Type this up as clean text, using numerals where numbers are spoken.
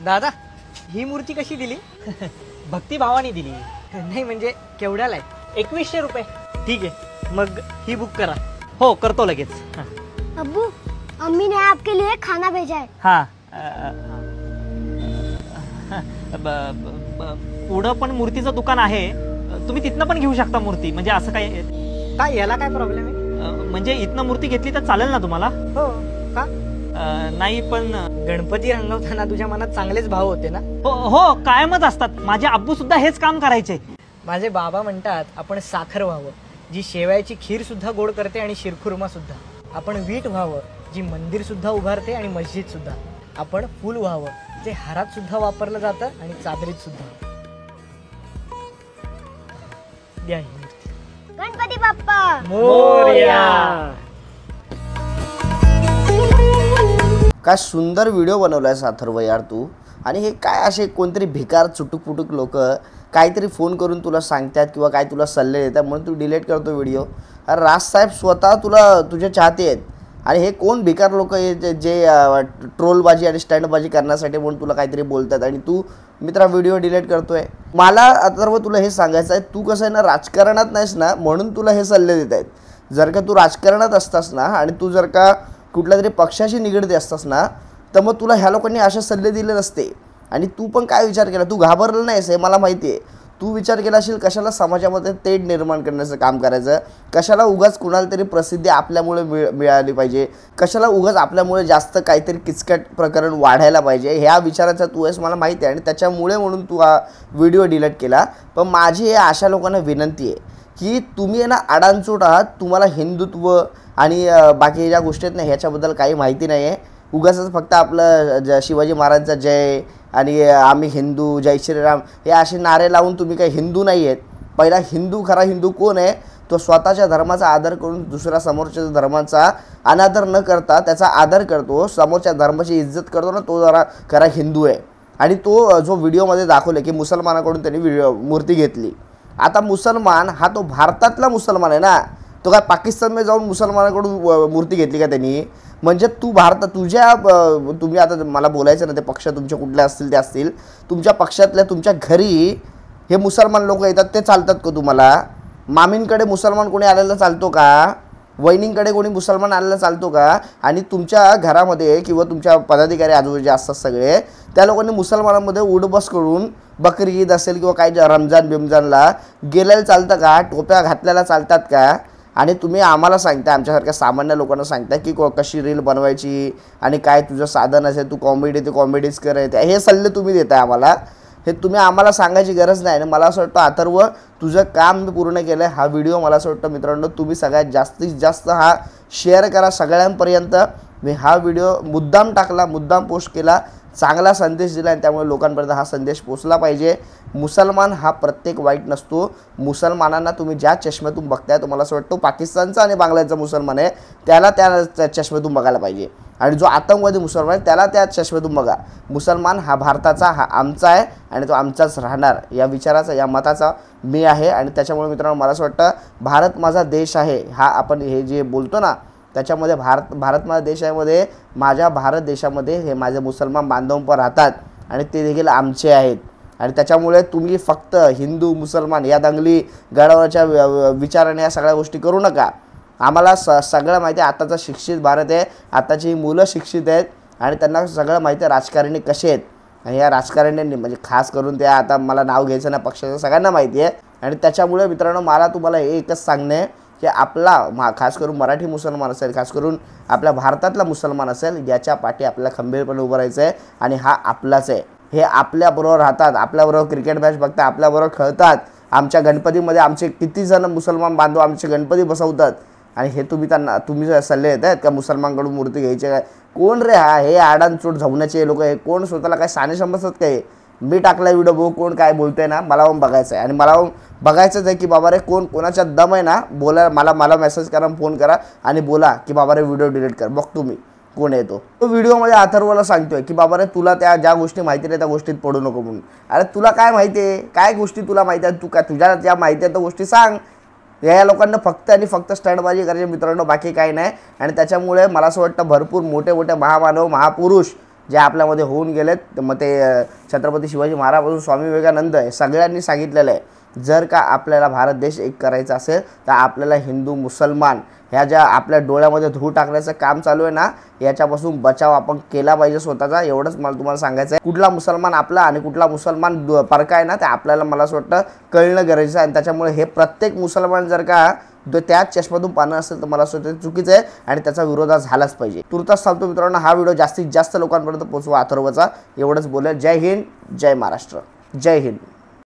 दादा ही मूर्ती कशी दिली? भक्तिभावाने दिली। नाही म्हणजे केवढ्याला आहे? 2100 रुपये। ठीक आहे, मग ही बुक करा। हो करतो लगेच। अब्बू, अम्मी ने आपके लिए खाना भेजा है। हाँ पुढं पण मूर्तीचं दुकान आहे, तुम्ही तिथनं पण घेऊ शकता मूर्ती। म्हणजे असं काय याला काय प्रॉब्लेम आहे? म्हणजे इथनं मूर्ती घेतली तर चालेल ना तुम्हाला? हो का? नाही पण गणपती रंगवताना तुझ्या मनात चांगलेच भाव होते ना? हो कायमच असतात। माझे आब्बू सुद्धा हेच काम करायचे। माझे बाबा म्हणतात आपण साखर व्हावं, जी शेवयाची खीर सुद्धा गोड करते आणि शिरखुर्मा सुद्धा। आपण वीट व्हावं, जी मंदिर सुद्धा उभारते आणि मस्जिद सुद्धा। आपण फूल व्हावं, जे हारात सुद्धा वापरलं जातं आणि चादरीत सुद्धा। द्या ही मूर्ती। गणपती बाप्पा मोरया। काय सुंदर व्हिडिओ बनवलाय अथर्व यार तू। आणि हे काय असे कोणतरी भिकार चुटुक पुटुक लोक काहीतरी फोन करून तुला सांगतात किंवा काय तुला सल्ले देतात म्हणून तू डिलीट करतो व्हिडिओ। अरे राजसाहेब स्वतः तुझे चाहते आहेत आणि हे कोण भिकार लोक जे ट्रोलबाजी आणि स्टँडबाजी करण्यासाठी म्हणून तुला काहीतरी बोलतात आणि तू मित्रा व्हिडिओ डिलीट करतोय। मला अथर्व तुला हे सांगायचं आहे, तू कसं आहे ना राजकारणात नाहीस ना म्हणून तुला हे सल्ले देत आहेत। जर का तू राजकारणात असतास ना आणि तू जर का कुठल्या तरी पक्षाशी निगडीत असतास ना तर मग तुला ह्या लोकांनी असे सल्ले दिले नसते। आणि तू पण काय विचार केला, तू घाबरला नाहीस हे मला माहिती आहे। तू विचार केला असेल कशाला समाजामध्ये तेढ निर्माण करण्याचं काम करायचं, कशाला उगाच कुणाला तरी प्रसिद्धी आपल्यामुळे मिळाली पाहिजे, कशाला उगाच आपल्यामुळे जास्त काहीतरी किचकट प्रकरण वाढायला पाहिजे, ह्या विचाराचा तू आहेस मला माहिती आहे। आणि त्याच्यामुळे म्हणून तू हा व्हिडिओ डिलीट केला। पण माझी हे अशा लोकांना विनंती आहे की तुम्ही आहे ना अडाणचूट आहात, तुम्हाला हिंदुत्व आणि बाकी ज्या गोष्टी आहेत ना ह्याच्याबद्दल काही माहिती नाही आहे। उगाच फक्त आपलं शिवाजी महाराजांचा जय आणि आम्ही हिंदू जय श्रीराम हे असे नारे लावून तुम्ही काही हिंदू नाही आहेत। पहिला हिंदू खरा हिंदू कोण आहे, तो स्वतःच्या धर्माचा आदर करून दुसऱ्या समोरच्या धर्माचा अनादर न करता त्याचा आदर करतो, समोरच्या धर्माची इज्जत करतो ना, तो जरा खरा हिंदू आहे। आणि तो जो व्हिडिओमध्ये दाखवले की मुसलमानाकडून त्यांनी मूर्ती घेतली। आता मुसलमान हा तो भारतातला मुसलमान आहे ना, तो काय पाकिस्तानमध्ये जाऊन मुसलमानाकडून मूर्ती घेतली का त्यांनी? म्हणजे तू तुम्ही आता मला बोलायचं ना ते पक्ष तुमचे कुठले असतील ते असतील, तुमच्या पक्षातल्या तुमच्या घरी हे मुसलमान लोक येतात ते चालतात का तुम्हाला? मामींकडे मुसलमान कोणी आलेला चालतो का? वहिनींकडे कोणी मुसलमान आलेला चालतो का? आणि तुमच्या घरामध्ये किंवा तुमच्या पदाधिकारी आजूबाजूचे असतात सगळे त्या लोकांनी मुसलमानांमध्ये उडबस करून बकरी ईद असेल किंवा काही रमजान बिमजानला गेलेलं चालतं का? टोप्या घातलेल्या चालतात का? आणि तुम्ही आम्हाला सांगता, आमच्यासारख्या सामान्य लोकांना सांगता की कशी रील बनवायची आणि काय तुझं साधन असेल, तू कॉमेडीज करायचं, हे सल्ले तुम्ही देताय आम्हाला। हे तुम्ही आम्हाला सांगायची गरज नाही। आणि मला असं वाटतं अथर्व तुझं काम मी पूर्ण केलं आहे। हा व्हिडिओ मला असं वाटतं मित्रांनो तुम्ही सगळ्यात जास्तीत जास्त हा शेअर करा सगळ्यांपर्यंत। मी हा व्हिडिओ मुद्दाम टाकला, मुद्दाम पोस्ट केला, चांगला संदेश दिला आणि त्यामुळे लोकांपर्यंत हा संदेश पोचला पाहिजे। मुसलमान हा प्रत्येक वाईट नसतो। मुसलमानांना तुम्ही ज्या चष्म्यातून बघताय तुम्हाला असं वाटतं पाकिस्तानचा आणि बांगलादेशचा मुसलमान आहे त्याला त्या चष्म्यातून बघायला पाहिजे, आणि जो आतंकवादी मुसलमान आहे त्याला त्या चष्म्यातून बघा। मुसलमान हा भारताचा, हा आमचा आहे आणि तो आमचाच राहणार या विचाराचा या मताचा मी आहे। आणि त्याच्यामुळे मित्रांनो मला असं वाटतं भारत माझा देश आहे, हा आपण हे जे बोलतो ना त्याच्यामध्ये भारत माझा देशामध्ये माझ्या भारत देशामध्ये हे माझे मुसलमान बांधव पण राहतात आणि ते देखील आमचे आहेत। आणि त्याच्यामुळे तुम्ही फक्त हिंदू मुसलमान या दंगली गडवण्याच्या विचाराने या सगळ्या गोष्टी करू नका। आम्हाला सगळं माहिती आहे आताचा शिक्षित भारत आहे, आताची मुलं शिक्षित आहेत आणि त्यांना सगळं माहिती आहे राजकारणी कसे आहेत। आणि या राजकारण्यांनी म्हणजे खास करून त्या आता मला नाव घ्यायचं ना पक्षाचं सगळ्यांना माहिती आहे। आणि त्याच्यामुळे मित्रांनो मला तुम्हाला एकच सांगणे आहे की आपला खास करून मराठी मुसलमान असेल, खास करून आपल्या भारतातला मुसलमान असेल, याच्या पाठी आपल्याला खंबीरपणे उभं राहायचं आहे। आणि हा आपलाच आहे, हे आपल्याबरोबर राहतात, आपल्याबरोबर क्रिकेट मॅच बघतात, आपल्याबरोबर खेळतात, आमच्या गणपतीमध्ये आमचे किती जण मुसलमान बांधव आमचे गणपती बसवतात। आणि हे तुम्ही सल्ले देत आहेत का मुसलमानकडून मूर्ती घ्यायची काय? कोण रे हा? हे आडानचूट झवण्याचे लोक हे कोण? स्वतःला काय साने समजतात काय? मी टाकला व्हिडिओ बघू कोण काय बोलतंय ना मला बघायचं आहे। आणि मला बघायचंच आहे की बाबा रे कोणाच्या दम आहे ना बोला, मला मेसेज करा, फोन करा आणि बोला की बाबा रे व्हिडिओ डिलीट कर, बघतो मी कोण आहे तो व्हिडिओमध्ये अथर्वला सांगतोय की बाबा रे तुला त्या ज्या गोष्टी माहिती नाही त्या गोष्टीत पडू नको म्हणून। अरे तुला काय माहिती आहे, काय गोष्टी तुला माहिती आहे, तू काय तुझ्या ज्या माहिती आहे त्या गोष्टी सांग। या लोकांना फक्त आणि फक्त स्टँडबाजी करायची मित्रांनो, बाकी काही नाही। आणि त्याच्यामुळे मला असं वाटतं भरपूर मोठे मोठे महामानव महापुरुष जे आपल्यामध्ये होऊन गेलेत, मग ते छत्रपती शिवाजी महाराजांपासून स्वामी विवेकानंद आहे, सगळ्यांनी सांगितलेलं आहे जर का आपल्याला भारत देश एक करायचा असेल तर आपल्याला हिंदू मुसलमान ह्या ज्या आपल्या डोळ्यामध्ये धूळ टाकण्याचं काम चालू आहे ना, याच्यापासून बचाव आपण केला पाहिजे स्वतःचा. एवढंच मला तुम्हाला सांगायचं आहे. कुठला मुसलमान आपला आणि कुठला मुसलमान परका आहे ना, ते आपल्याला मला असं वाटतं कळणं गरजेचं आहे. आणि त्याच्यामुळे हे प्रत्येक मुसलमान जर का त्याच चष्म्यातून पाहणं असेल तर मला असं वाटतं चुकीचं आहे आणि त्याचा विरोध झालाच पाहिजे. तुर्तास सांगतो मित्रांनो, हा व्हिडिओ जास्तीत जास्त लोकांपर्यंत पोहोचवा अथर्वचा. एवढंच बोलेल. जय हिंद, जय महाराष्ट्र, जय हिंद.